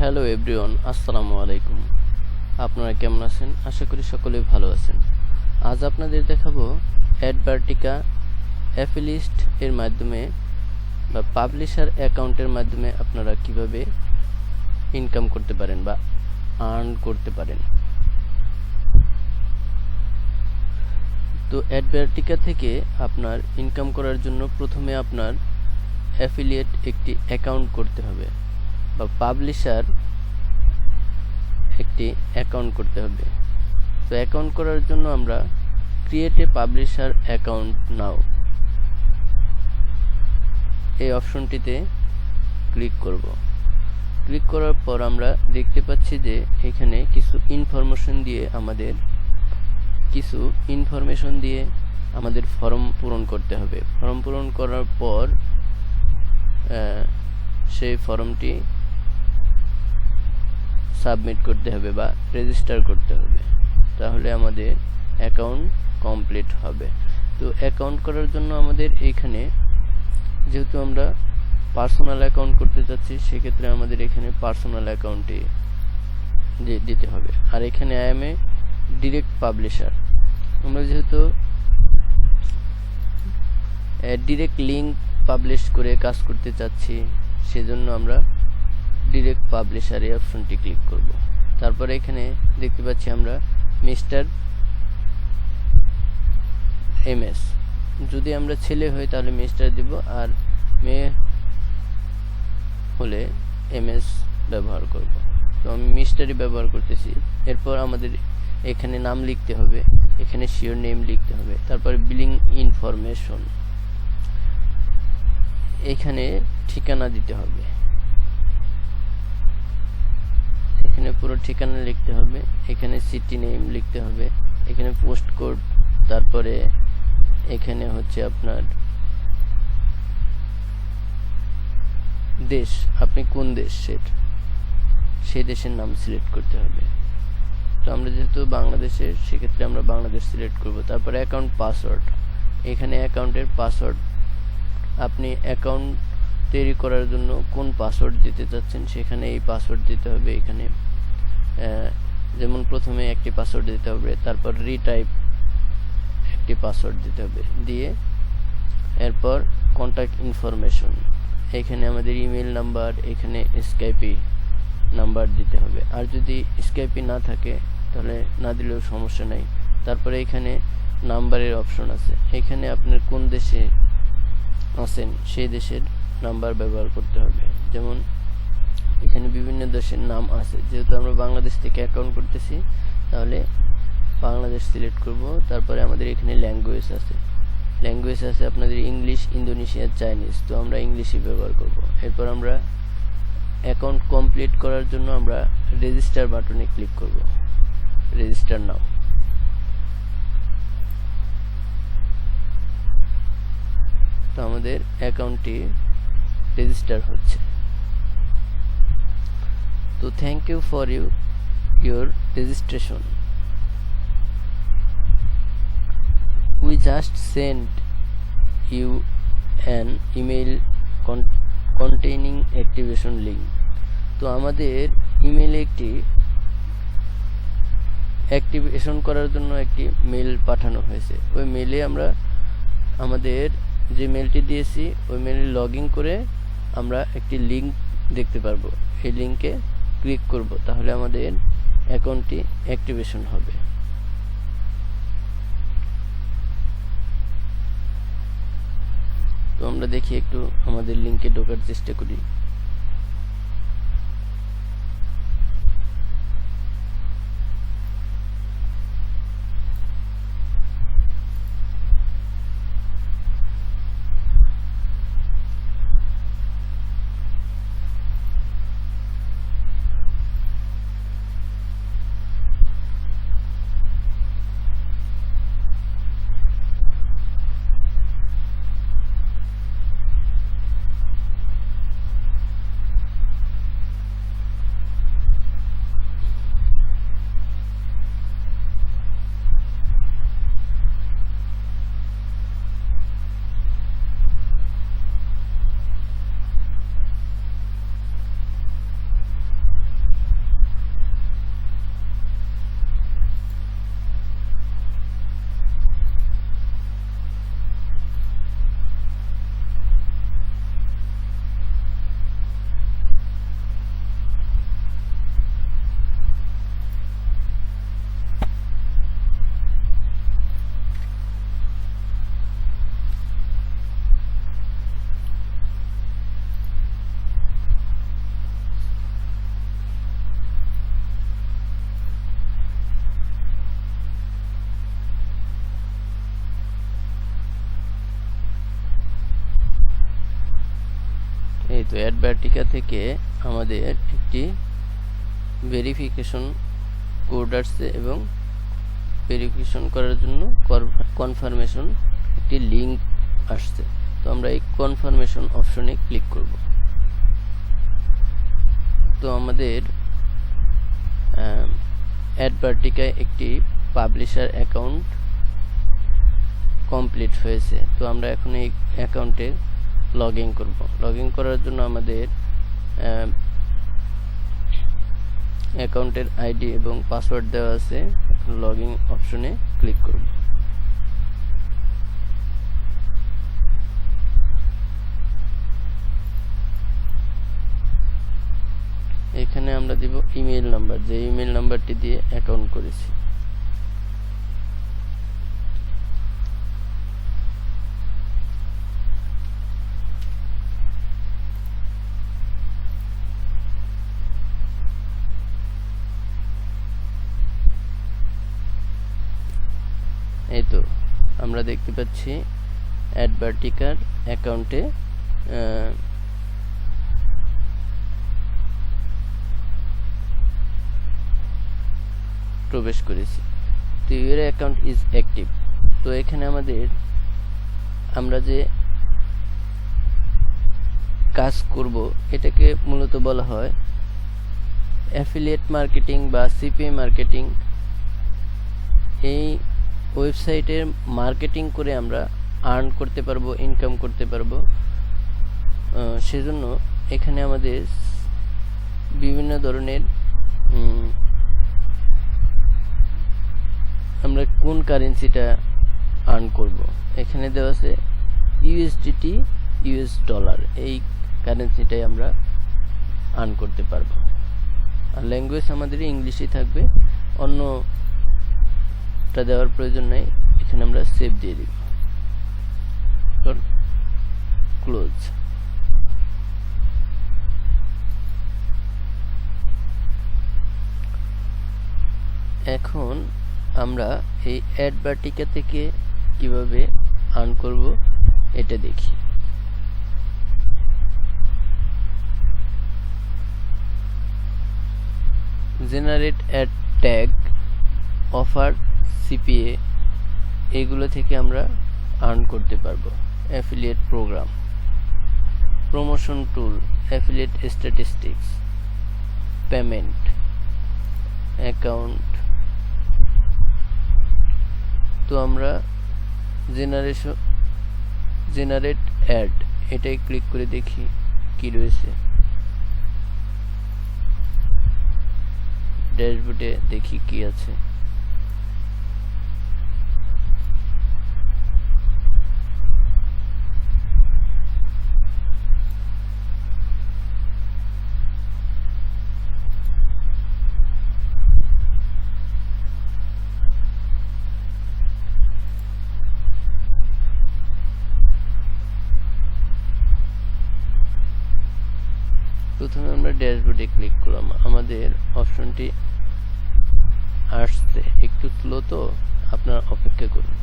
Hello everyone, আসসালামু আলাইকুম। আপনারা কেমন আছেন? আশা করি সকলেই ভালো আছেন। আজ আপনাদের দেখাবো অ্যাডভার্টিকা অ্যাফিলিয়েট এর মাধ্যমে বা পাবলিশার অ্যাকাউন্টের মাধ্যমে আপনারা কিভাবে ইনকাম করতে পারেন বা আর্ন করতে পারেন। তো অ্যাডভার্টিকা থেকে আপনার ইনকাম করার জন্য প্রথমে আপনার অ্যাফিলিয়েট একটি অ্যাকাউন্ট করতে হবে বা পাবলিশার একটি অ্যাকাউন্ট করতে হবে। তো অ্যাকাউন্ট করার জন্য আমরা ক্রিয়েট এ পাবলিশার অ্যাকাউন্ট নাও এই অপশনটিতে ক্লিক করব। ক্লিক করার পর আমরা দেখতে পাচ্ছি যে এখানে কিছু ইনফরমেশন দিয়ে আমাদের ফর্ম পূরণ করতে হবে। ফর্ম পূরণ করার পর সেই ফর্মটি সাবমিট করতে হবে বা রেজিস্টার করতে হবে, তাহলে আমাদের অ্যাকাউন্ট কমপ্লিট হবে। তো অ্যাকাউন্ট করার জন্য আমাদের এইখানে যেহেতু আমরা পার্সোনাল অ্যাকাউন্ট করতে চাচ্ছি, সেক্ষেত্রে আমাদের এখানে পার্সোনাল অ্যাকাউন্টে দিতে হবে। আর এখানে I M a direct publisher, আমরা যেহেতু ডিরেক্ট লিঙ্ক পাবলিশ করে কাজ করতে চাচ্ছি, সেজন্য আমরা ডিরেক্ট পাবলিশার এই অপশনটি ক্লিক করব। তারপরে এখানে দেখতে পাচ্ছি আমরা মিস্টার MS, যদি আমরা ছেলে হই তাহলে মিস্টার দিব, আর মেয়ে হলে MS ব্যবহার করব। তো আমি মিস্টারই ব্যবহার করতেছি। এরপর আমাদের এখানে নাম লিখতে হবে, এখানে শিওর নেম লিখতে হবে, তারপরে বিলিং ইনফরমেশন, এখানে ঠিকানা দিতে হবে, এখানে পুরো ঠিকানা লিখতে হবে, এখানে সিটি নেম লিখতে হবে, এখানে পোস্ট কোড, তারপরে এখানে হচ্ছে আপনার দেশ, আপনি কোন দেশের সেই দেশের নাম সিলেক্ট করতে হবে। তো আমরা যেহেতু বাংলাদেশের, সেক্ষেত্রে আমরা বাংলাদেশ সিলেক্ট করব। তারপরে অ্যাকাউন্ট পাসওয়ার্ড, এখানে অ্যাকাউন্টের পাসওয়ার্ড, আপনি অ্যাকাউন্ট তৈরি করার জন্য কোন পাসওয়ার্ড দিতে চাচ্ছেন সেখানে এই পাসওয়ার্ড দিতে হবে। এখানে যেমন প্রথমে একটি পাসওয়ার্ড দিতে হবে, তারপর রিটাইপ একটি পাসওয়ার্ড দিতে হবে, দিয়ে এরপর কন্ট্যাক্ট ইনফরমেশন, এখানে আমাদের ইমেল নাম্বার, এখানে স্কাইপি নাম্বার দিতে হবে। আর যদি স্কাইপি না থাকে তাহলে না দিলেও সমস্যা নাই। তারপরে এখানে নাম্বারের অপশন আছে, এখানে আপনার কোন দেশে আছেন সেই দেশের নাম্বার ব্যবহার করতে হবে। যেমন এখানে বিভিন্ন দেশের নাম আছে, যেহেতু আমরা বাংলাদেশ থেকে অ্যাকাউন্ট করতেছি তাহলে বাংলাদেশ সিলেক্ট করব। তারপরে আমাদের এখানে ল্যাঙ্গুয়েজ আছে আপনাদের ইংলিশ, ইন্দোনেশিয়ান, চাইনিজ, তো আমরা ইংলিশই ব্যবহার করব। এরপর আমরা অ্যাকাউন্ট কমপ্লিট করার জন্য আমরা রেজিস্টার বাটনে ক্লিক করব, রেজিস্টার নাও। তো আমাদের অ্যাকাউন্টটি রেজিস্টার হচ্ছে। তো thank you for your registration. We just sent you an email containing activation link. তো আমাদের ইমেইলে একটি অ্যাক্টিভেশন করার জন্য একটি মেল পাঠানো হয়েছে। ওই মেলে আমরা আমাদের যে মেলটি দিয়েছি ওই মেলে লগ ইন করে আমরা একটি লিঙ্ক দেখতে পারবো, এই লিঙ্কে ক্লিক করব, তাহলে আমাদের অ্যাকাউন্টটি অ্যাক্টিভেশন হবে। তো আমরা দেখি একটু আমাদের লিঙ্কে ঢোকার চেষ্টা করি। তো অ্যাডভার্টিকা থেকে আমাদের একটি ভেরিফিকেশন কোড আসছে এবং ভেরিফিকেশন করার জন্য কনফার্মেশন একটি লিঙ্ক আসছে। তো আমরা এই কনফার্মেশন অপশনে ক্লিক করব। তো আমাদের অ্যাডভার্টিকায় একটি পাবলিশার অ্যাকাউন্ট কমপ্লিট হয়েছে। তো আমরা এখন এই অ্যাকাউন্টে লগ ইন করব। লগ ইন করার জন্য আমাদের অ্যাকাউন্টের আইডি এবং পাসওয়ার্ড দেওয়া আছে। এখন লগ ইন অপশনে ক্লিক করব। এখানে আমরা দিব ইমেল নাম্বার, যে ইমেল নাম্বারটি দিয়ে অ্যাকাউন্ট করেছি। এই তো আমরা দেখতে পাচ্ছি অ্যাডভার্টিকার অ্যাকাউন্টে প্রবেশ করেছি। তো ইউর অ্যাকাউন্ট ইজ অ্যাক্টিভ। তো এখানে আমরা যে কাজ করব এটাকে মূলত বলা হয় অ্যাফিলিয়েট মার্কেটিং বা সিপিএ মার্কেটিং। এই ওয়েবসাইটের মার্কেটিং করে আমরা আর্ন করতে পারবো, ইনকাম করতে পারবো। সেজন্য এখানে আমাদের বিভিন্ন ধরনের আমরা কোন কারেন্সিটা আর্ন করব এখানে দেওয়া আছে ইউএসডিটি, ইউএস ডলার। এই কারেন্সিটাই আমরা আর্ন করতে পারবো। আর ল্যাঙ্গুয়েজ আমাদের ইংলিশই থাকবে, অন্যটা দেওয়ার প্রয়োজন নেই। এখানে আমরা সেভ দিয়ে দিব, ক্লোজ। এখন আমরা এই অ্যাডভার্টিকা থেকে কিভাবে আর্ন করব এটা দেখি। Generate ad tag, offer, CPA, এগুলো থেকে আমরা আর্ন করতে পারবো। Affiliate program, promotion tool, affiliate statistics, payment, account. তো আমরা জেনারেট অ্যাড এটাই ক্লিক করে দেখি কি রয়েছে। ড্যাশবোর্ডে দেখি কি আছে। প্রথমে আমরা ড্যাশবোর্ডে ক্লিক করলাম, আমাদের অপশনটি আসছে। একটু স্লো, তো আপনারা অপেক্ষা করুন।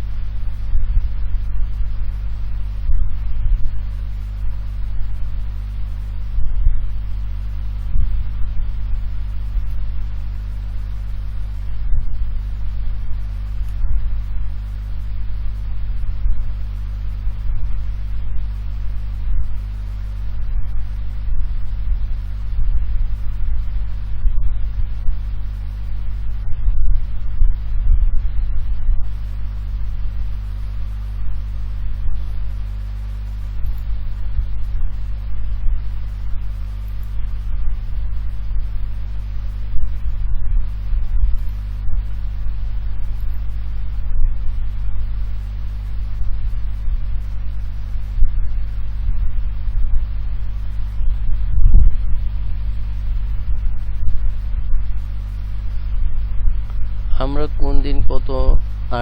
আমরা কোন দিন কত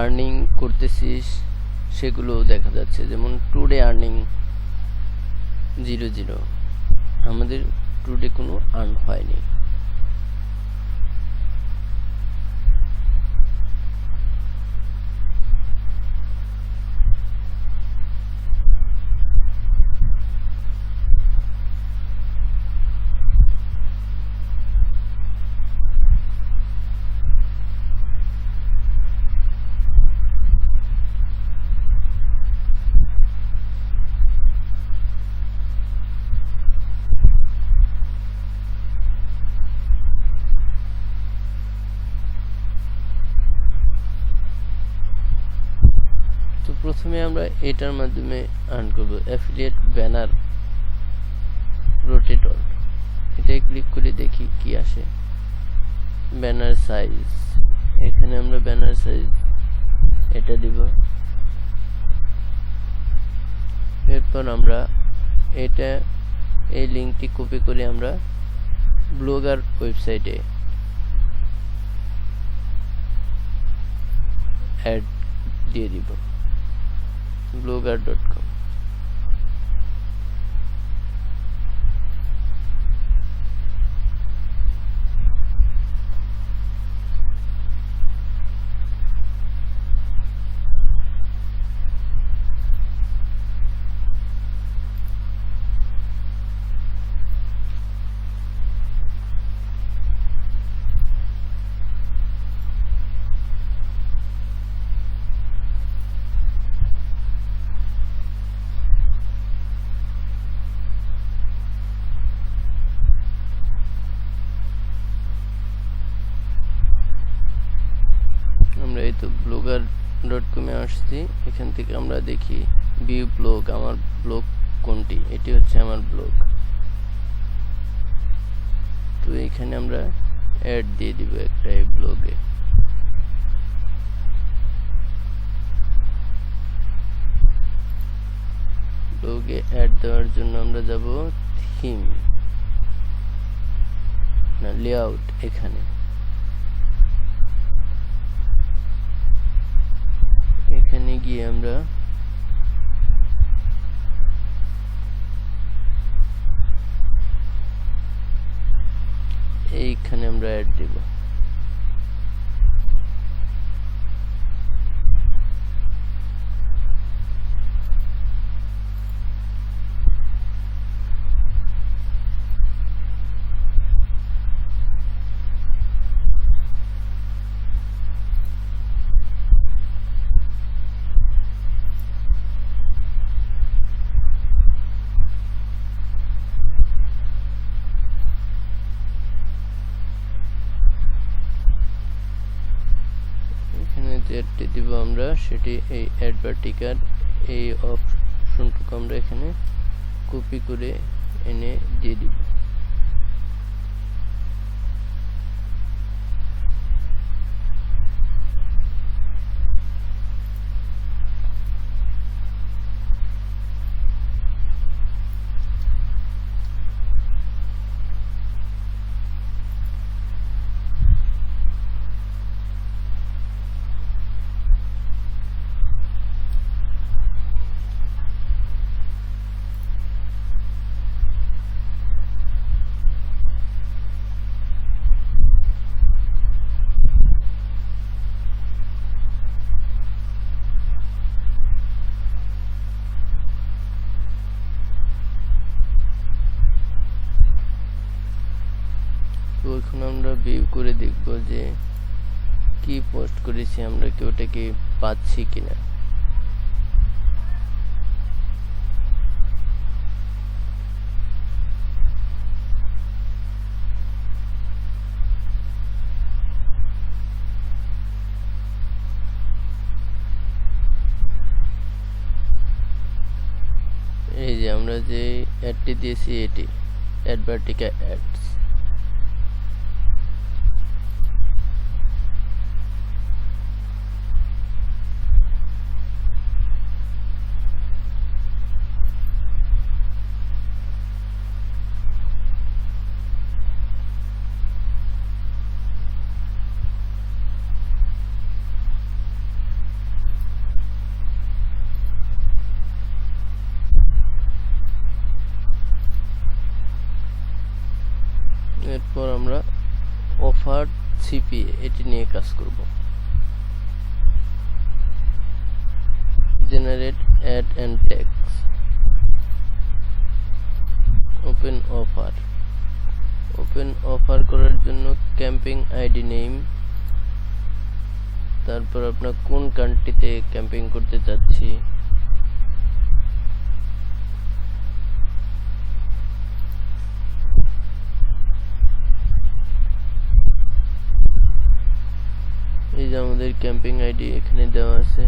আর্নিং করতেছি সেগুলো দেখা যাচ্ছে। যেমন টুডে আর্নিং 0, আমাদের টুডে কোনো আর্ন হয়নি। প্রথমে আমরা এটার মাধ্যমে আর্ন করব, অ্যাফিলিয়েট ব্যানার রোটেটর। এটাই ক্লিক করে দেখি কি আসে। ব্যানার সাইজ, এখানে আমরা ব্যানার সাইজ এটা দিব। এরপর আমরা এই লিঙ্কটি কপি করে আমরা ব্লগার ওয়েবসাইটে অ্যাড দিয়ে দিব, blogger.com। আমরা এই তো blogger.com এ আসছি। এখান থেকে আমরা দেখি ভিউ ব্লগ, আমার ব্লগ কোনটি, এটি হচ্ছে আমার ব্লগ। তো এখানে আমরা অ্যাড দিয়ে দিব একটা এই ব্লগে। ব্লগে অ্যাড দেওয়ার জন্য আমরা যাব থিম না লেআউট, এখানে গিয়ে আমরা এইখানে আমরা অ্যাড দেব। এখানে যে অ্যাডটি দিব আমরা সেটি এই অ্যাড ভার্টিকাল, এই অপশনটুকু আমরা এখানে কপি করে এনে দিয়ে দিব। তো এখন আমরা ভিউ করে দেখব যে কি পোস্ট করেছি আমরা, কি ওটা কি পাচ্ছি কিনা। এই যে আমরা যে অ্যাডটি দিয়েছি এটি অ্যাড ভার্টিকাল অ্যাডস। এরপর আমরা অফার সিপিএ এটি নিয়ে কাজ করব। Generate ad and tags, open offer করার জন্য ক্যাম্পিং আইডি নেম, তারপর আপনার কোন কান্ট্রিতে ক্যাম্পিং করতে চাচ্ছি, এই যে আমাদের ক্যাম্পিং আইডি এখানে দেওয়া আছে।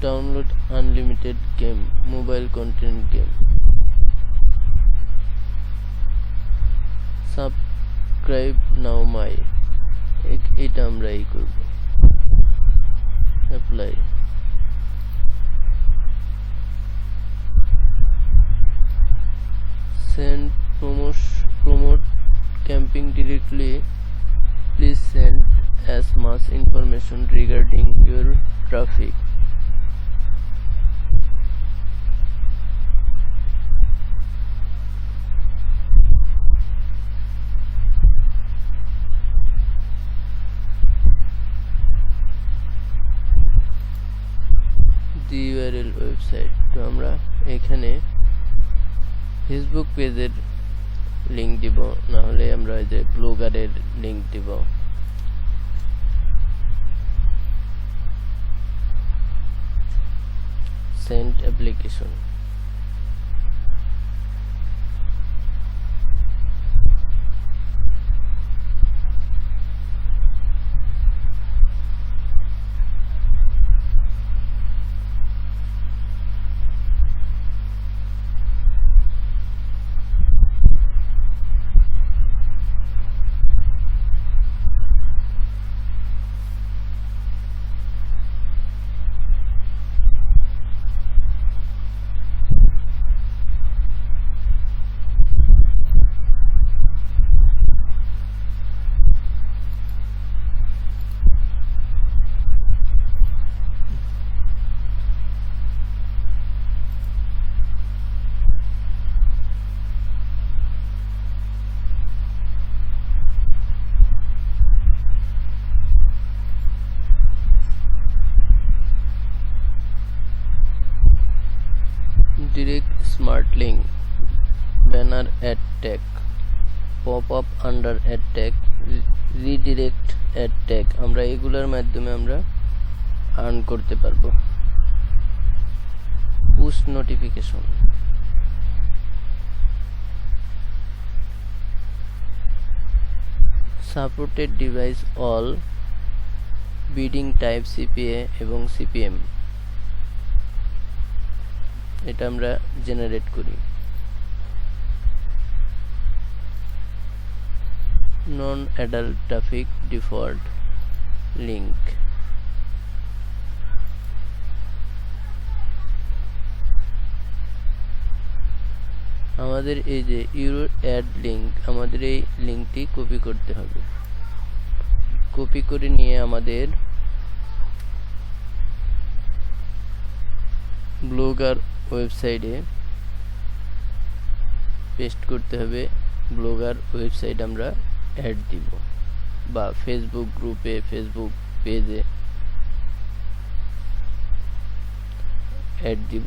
download unlimited game, mobile content game. Subscribe now my, এটা আমরা এই করব, apply. Send promote camping directly. Please send as much information regarding your traffic. The URL website. তো আমরা এখানে ফেসবুক পেজের লিংক দিব, না হলে আমরা এই যে ব্লগারের লিংক দিব। Send application. Direct smart link, banner ad tag, pop-up under ad tag, redirect ad tag, আমরা এগুলোর মাধ্যমে আমরা আর্ন করতে পারবো। Push notification, supported device all, bidding type CPA এবং সিপিএম, এটা আমরা জেনারেট করি। Non adult traffic default link, আমাদের এই যে ইউরো অ্যাড লিংক, আমাদের এই লিংকটি কপি করতে হবে। কপি করে নিয়ে আমাদের ব্লগার ওয়েবসাইটে পেস্ট করতে হবে। ব্লগার ওয়েবসাইট আমরা অ্যাড দিব, বা ফেসবুক গ্রুপে, ফেসবুক পেজে অ্যাড দিব।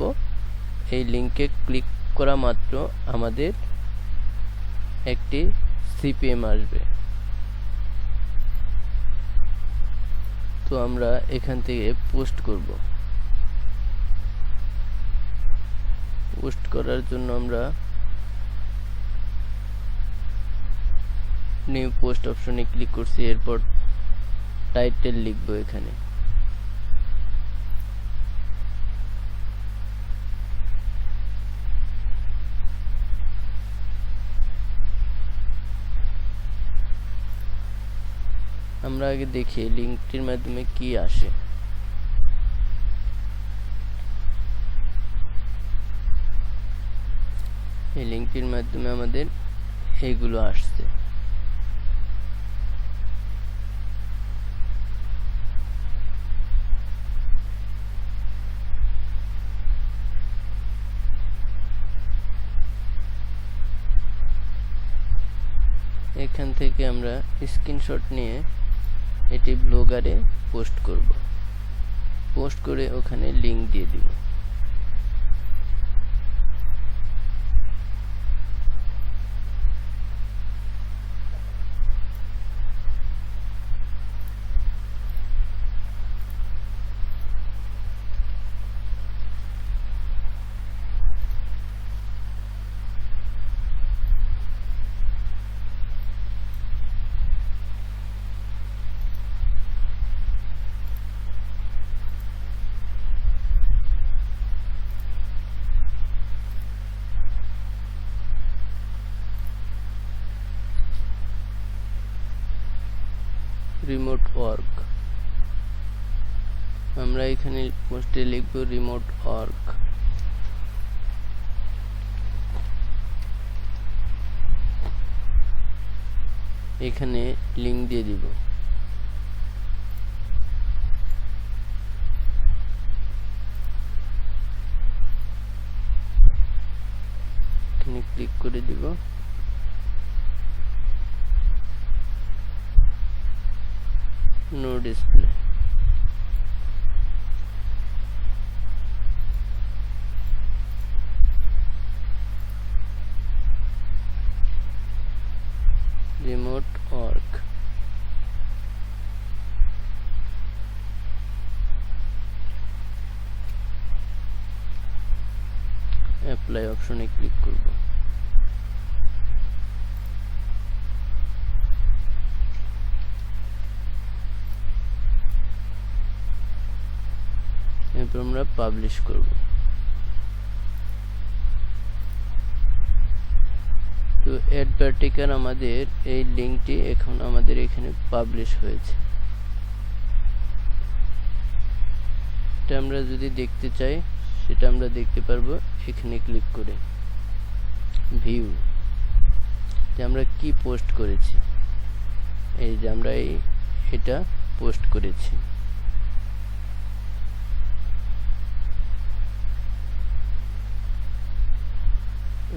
এই লিংকে ক্লিক করা মাত্র আমাদের একটি সিপিএম আসবে। তো আমরা এখান থেকে পোস্ট করব। পোস্ট করার জন্য আমরা নিউ পোস্ট অপশনে ক্লিক করছি, এরপর টাইটেল লিখব এখানে। আমরা আগে দেখি লিংকটির মাধ্যমে কি আসে। এই লিংকটির মাধ্যমে আমাদের এইগুলো আসছে। এখান থেকে আমরা স্ক্রিনশট নিয়ে এটি ব্লগারে পোস্ট করব। পোস্ট করে ওখানে লিংক দিয়ে দিব। রিমোট ওয়ার্ক, আমরা এখানে পোস্টে লিখব রিমোট ওয়ার্ক। এখানে লিংক দিয়ে দিব। এখানে ক্লিক করে দিব। No display. Remote work. Apply অপশনে ক্লিক করব। এরপর আমরা পাবলিশ করব। তো অ্যাডভার্টিকার আমাদের এই লিংকটি এখন আমাদের এখানে পাবলিশ হয়েছে। এটা আমরা যদি দেখতে চাই সেটা আমরা দেখতে পারবো এখানে ক্লিক করে। ভিউ, যে আমরা কি পোস্ট করেছি, এই যে আমরা এটা পোস্ট করেছি।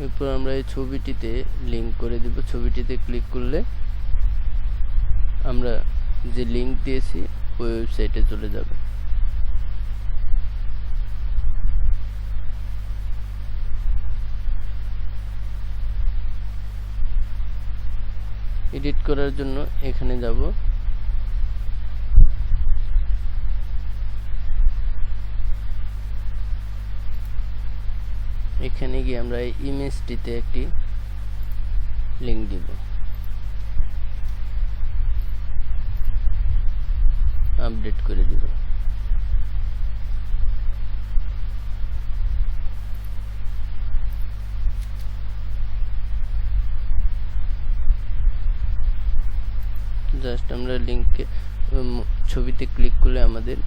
এরপর আমরা এই ছবিটিতে লিংক করে দিব। ছবিটিতে ক্লিক করলে আমরা যে লিংক দিয়েছি ওই ওয়েবসাইটে চলে যাবে। এডিট করার জন্য এখানে যাব। এখানে গিয়ে আমরা এই ইমেজটিতে একটি লিংক দিব। আপডেট করে দিব। জাস্ট আমরা লিংকে ছবিতে ক্লিক করলে আমাদের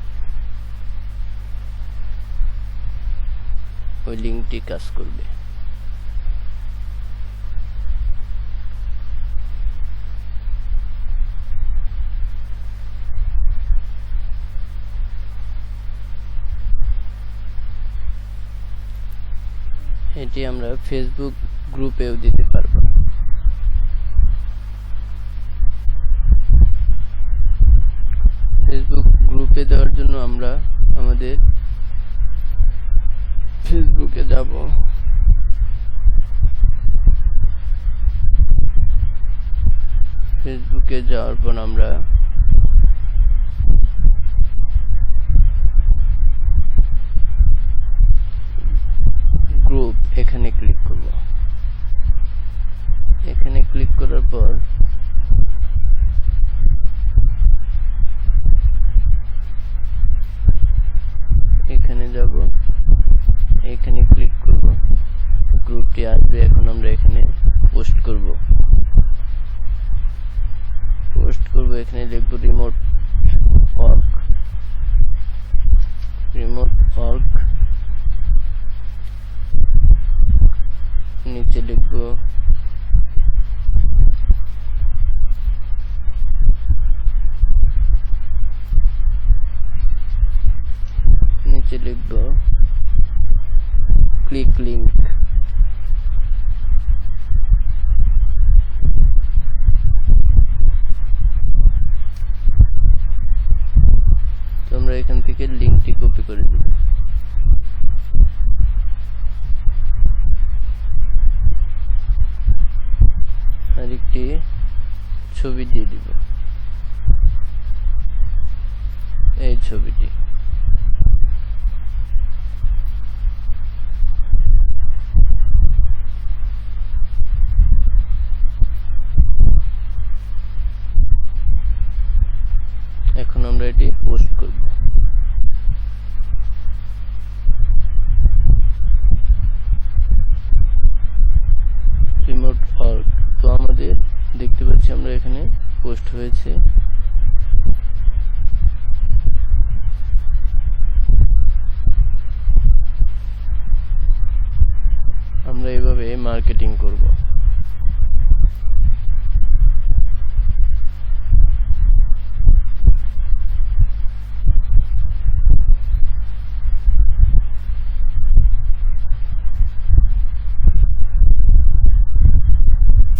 ওই লিংকটি কাজ করবে। এটি আমরা ফেসবুক গ্রুপেও দিতে পারবো। ফেসবুক গ্রুপে দেওয়ার জন্য আমরা আমাদের ফেসবুকে যাব। ফেসবুকে যাওয়ার পর আমরা গ্রুপ এখানে ক্লিক করব। এখানে ক্লিক করার পর এখানে যাব, এখানে ক্লিক করব, গ্রুপটি আসবে। এখন আমরা এখানে পোস্ট করব। এখানে লিখব রিমোট ওয়ার্ক। নিচে লিখব ক্লিক লিংক। তো আমরা এখান থেকে লিংকটি কপি করে দেব। আর একটি ছবি দিয়ে দিব, এই ছবিটি। এখন আমরা এটি পোস্ট করব। Remote work. তো আমাদের দেখতে পাচ্ছি আমরা এখানে পোস্ট হয়েছে। মার্কেটিং করব।